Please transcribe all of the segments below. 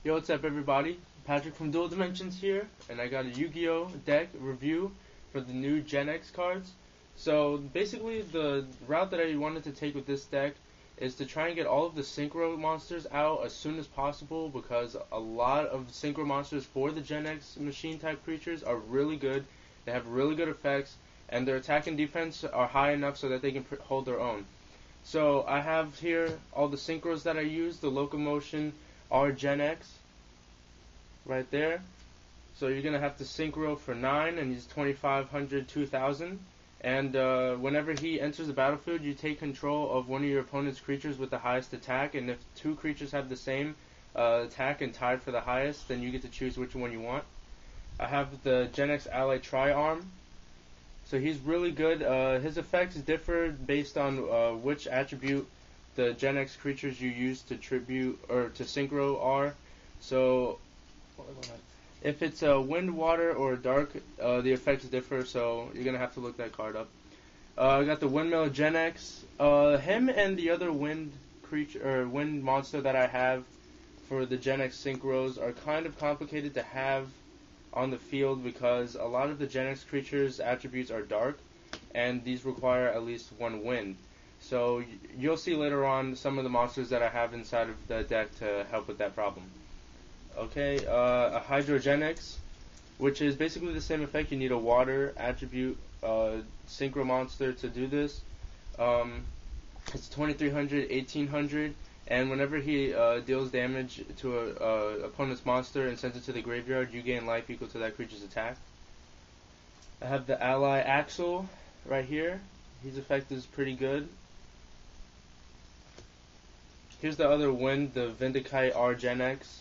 Yo, what's up, everybody? Patrick from DuelDimensions here, and I got a Yu-Gi-Oh deck review for the new Genex cards. So basically, the route that I wanted to take with this deck is to try and get all of the synchro monsters out as soon as possible, because a lot of synchro monsters for the Genex machine type creatures are really good. They have really good effects, and their attack and defense are high enough so that they can hold their own. So I have here all the synchros that I use, the Locomotion R Genex right there. So you're going to have to synchro for 9, and he's 2500, 2000. And whenever he enters the battlefield, you take control of one of your opponent's creatures with the highest attack, and if two creatures have the same attack and tied for the highest, then you get to choose which one you want. I have the Genex Ally Tri-Arm. So he's really good. His effects differ based on which attribute the Genex creatures you use to tribute or to synchro are. So if it's wind, water, or dark, the effects differ. So you're gonna have to look that card up. I got the Windmill Genex. Him and the other wind creature or wind monster that I have for the Genex synchros are kind of complicated to have on the field because a lot of the Genex creatures' attributes are dark, and these require at least one wind. So you'll see later on some of the monsters that I have inside of the deck to help with that problem. Okay, a Hydrogenex, which is basically the same effect. You need a water attribute synchro monster to do this. It's 2300, 1800. And whenever he deals damage to a opponent's monster and sends it to the graveyard, you gain life equal to that creature's attack. I have the Ally Axel right here. His effect is pretty good. Here's the other wind, the Vindicate R Genex.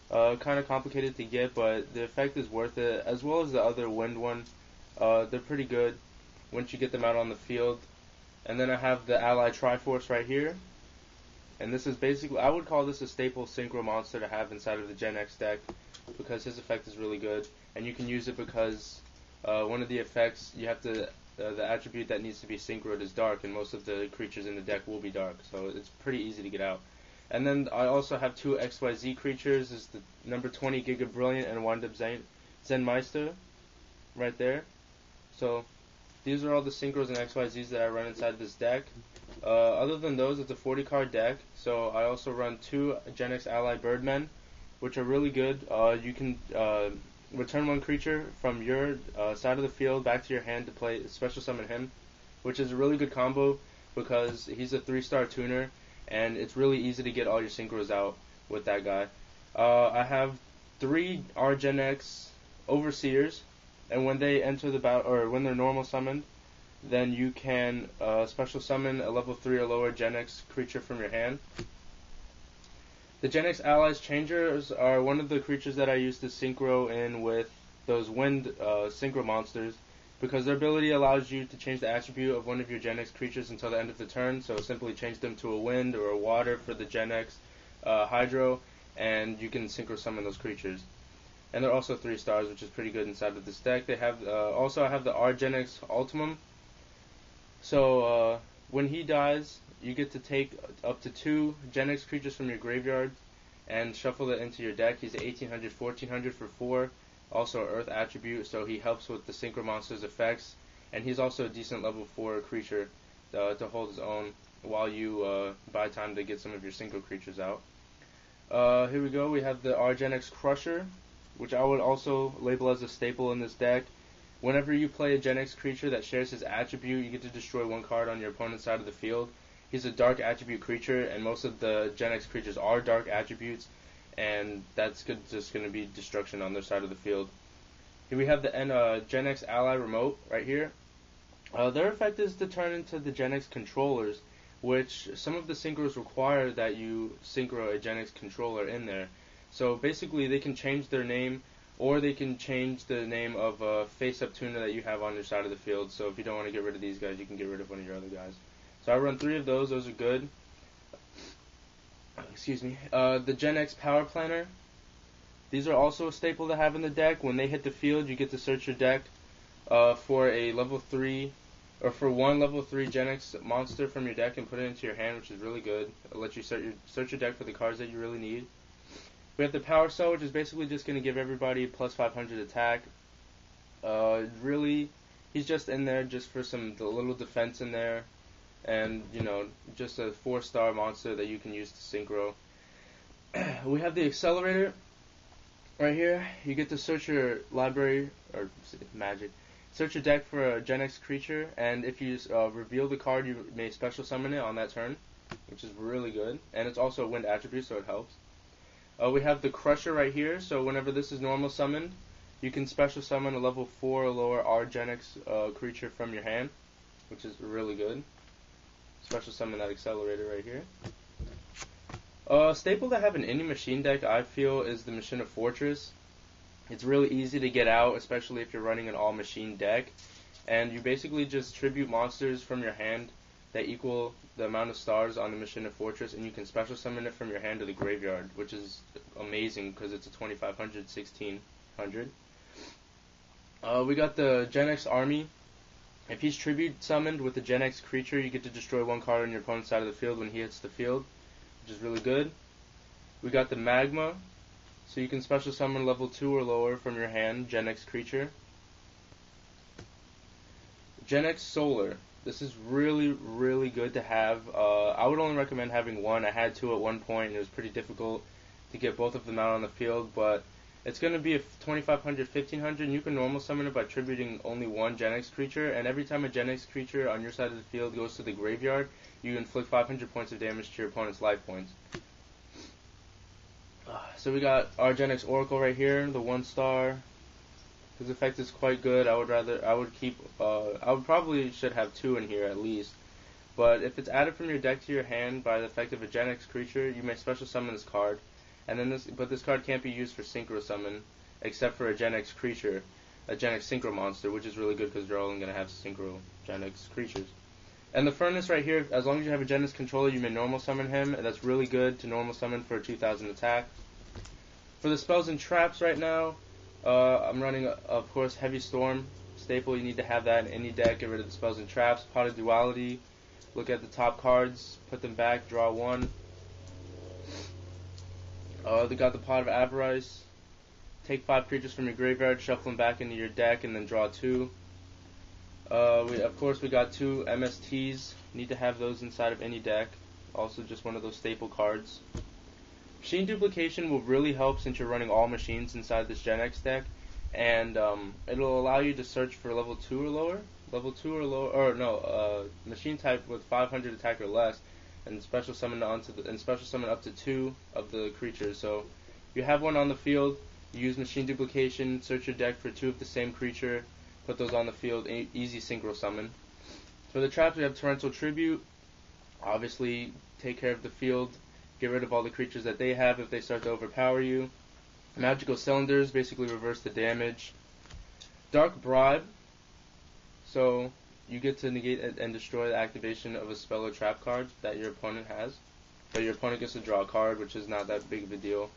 Kind of complicated to get, but the effect is worth it, as well as the other wind one. They're pretty good once you get them out on the field. And then I have the Ally Triforce right here. And this is basically, I would call this a staple synchro monster to have inside of the Genex deck because his effect is really good. And you can use it because one of the effects, you have to, the attribute that needs to be synchroed is dark, and most of the creatures in the deck will be dark. So it's pretty easy to get out. And then I also have two XYZ creatures. Is the number 20 Giga Brilliant and Wind Up Zen Meister right there. So these are all the synchros and XYZs that I run inside of this deck. Other than those, it's a 40 card deck, so I also run two Genex Ally Birdmen, which are really good. You can return one creature from your side of the field back to your hand to play special summon him, which is a really good combo because he's a 3-star tuner, and it's really easy to get all your synchros out with that guy. I have 3 R-Genex Overseers, and when they enter the battle, or when they're normal summoned, then you can special summon a level 3 or lower Genex creature from your hand. The Genex Allies Changers are one of the creatures that I use to synchro in with those wind synchro monsters, because their ability allows you to change the attribute of one of your Genex creatures until the end of the turn, so simply change them to a wind or a water for the Genex Hydro, and you can synchro summon those creatures. And they're also 3 stars, which is pretty good inside of this deck. They have also I have the R-Genex Ultimum. So when he dies, you get to take up to 2 Genex creatures from your graveyard and shuffle it into your deck. He's 1800, 1400 for 4. Also Earth attribute, so he helps with the Synchro Monster's effects. And he's also a decent level 4 creature to hold his own while you buy time to get some of your Synchro creatures out. Here we go. We have the R-Genex Crusher, which I would also label as a staple in this deck. Whenever you play a Genex creature that shares his attribute, you get to destroy 1 card on your opponent's side of the field. He's a dark attribute creature, and most of the Genex creatures are dark attributes, and that's just going to be destruction on their side of the field. Here we have the Genex Ally Remote right here. Their effect is to turn into the Genex controllers, which some of the synchros require that you synchro a Genex controller in there. So basically they can change their name, or they can change the name of a face-up tuner that you have on your side of the field. So if you don't want to get rid of these guys, you can get rid of one of your other guys. So I run 3 of those. Those are good. Excuse me. The Genex Power Planner. These are also a staple to have in the deck. When they hit the field, you get to search your deck for a level 3, or for 1 level 3 Genex monster from your deck and put it into your hand, which is really good. It'll let you search your deck for the cards that you really need. We have the Power Cell, which is basically just going to give everybody plus 500 attack. Really, he's just in there just for the little defense in there, and just a 4-star monster that you can use to synchro. We have the Accelerator right here. You get to search your library or magic. Search your deck for a Genex creature, and if you reveal the card, you may special summon it on that turn, which is really good. And it's also a wind attribute, so it helps. We have the Crusher right here, so whenever this is normal summoned, you can special summon a level 4 or lower R Genex creature from your hand, which is really good. Special summon that Accelerator right here. Staple to have in any machine deck, I feel, is the Machina Fortress. It's really easy to get out, especially if you're running an all-machine deck. And you basically just tribute monsters from your hand that equal the amount of stars on the Machina Fortress, and you can special summon it from your hand to the graveyard, which is amazing because it's a 2500, 1600. We got the Genex Army. If he's tribute summoned with the Genex creature, you get to destroy 1 card on your opponent's side of the field when he hits the field, which is really good. We got the Magma, so you can special summon level 2 or lower from your hand, Genex creature. Genex Solar. This is really, really good to have. I would only recommend having 1. I had 2 at one point, and it was pretty difficult to get both of them out on the field, but it's going to be a 2500, 1500, and you can normal summon it by tributing only 1 Genex creature, and every time a Genex creature on your side of the field goes to the graveyard, you inflict 500 points of damage to your opponent's life points. So we got our Genex Oracle right here, the 1-star. His effect is quite good. I would probably should have 2 in here at least. But if it's added from your deck to your hand by the effect of a Genex creature, you may special summon this card. And then this card can't be used for synchro summon, except for a Genex creature, a Genex synchro monster, which is really good because you're only going to have synchro Genex creatures. And the Furnace right here, as long as you have a Genex controller, you may normal summon him, and that's really good to normal summon for a 2000 attack. For the spells and traps right now, I'm running, of course, Heavy Storm. Staple, you need to have that in any deck. Get rid of the spells and traps. Pot of Duality. Look at the top cards, put them back, draw 1. They got the Pot of Avarice. Take 5 creatures from your graveyard, shuffle them back into your deck, and then draw 2. Of course, we got 2 MSTs. Need to have those inside of any deck. Also, just one of those staple cards. Machine Duplication will really help since you're running all machines inside this Genex deck, and it'll allow you to search for level 2 or lower. Machine type with 500 attack or less, and special summon up to 2 of the creatures. So if you have one on the field, you use Machine Duplication, search your deck for 2 of the same creature, put those on the field, easy synchro summon. For the traps, we have Torrential Tribute. Obviously, take care of the field, get rid of all the creatures that they have if they start to overpower you. Magical Cylinders, basically reverse the damage. Dark Bribe, so you get to negate and destroy the activation of a spell or trap card that your opponent has. So your opponent gets to draw a card, which is not that big of a deal.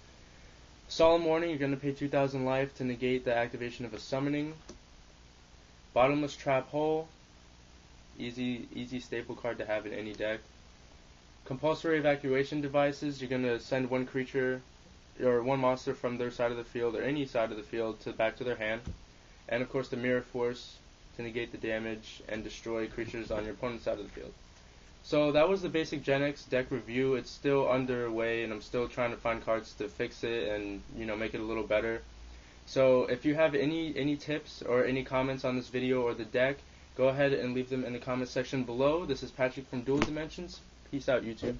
Solemn Warning, you're going to pay 2,000 life to negate the activation of a summoning. Bottomless Trap Hole, easy staple card to have in any deck. Compulsory Evacuation Devices, you're going to send 1 creature or 1 monster from their side of the field or any side of the field back to their hand. And of course the Mirror Force to negate the damage and destroy creatures on your opponent's side of the field. So that was the basic Genex deck review. It's still underway and I'm still trying to find cards to fix it and make it a little better. So if you have any tips or any comments on this video or the deck, go ahead and leave them in the comment section below. This is Patrick from DuelDimensions. Peace out, YouTube.